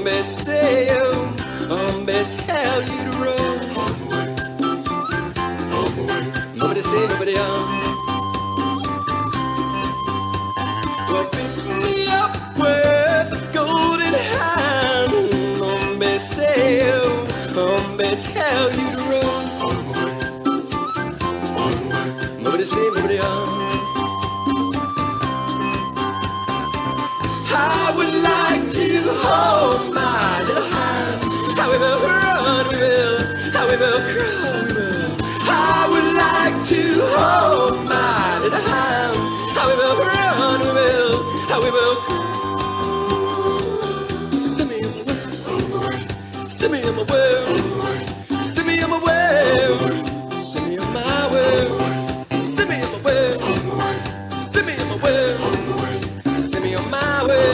Hombre say yo, hombre tell you to run. Nobody say nobody on. Well, pick me up with a golden hand. Hombre say yo, hombre tell you to run. Nobody say nobody on. I would like to hold my little hand. How we will run, we will. How we will crawl, we will. I would like to hold my little hand. How we will run, we will. How we will crawl. Send me on my way. Send me on my way. Send me on my way. Send me on my way. Send me on my way. Send me on my way. Send me on my way.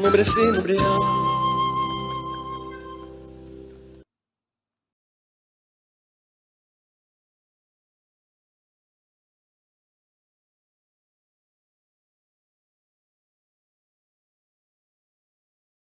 Hombre, sí, hombre,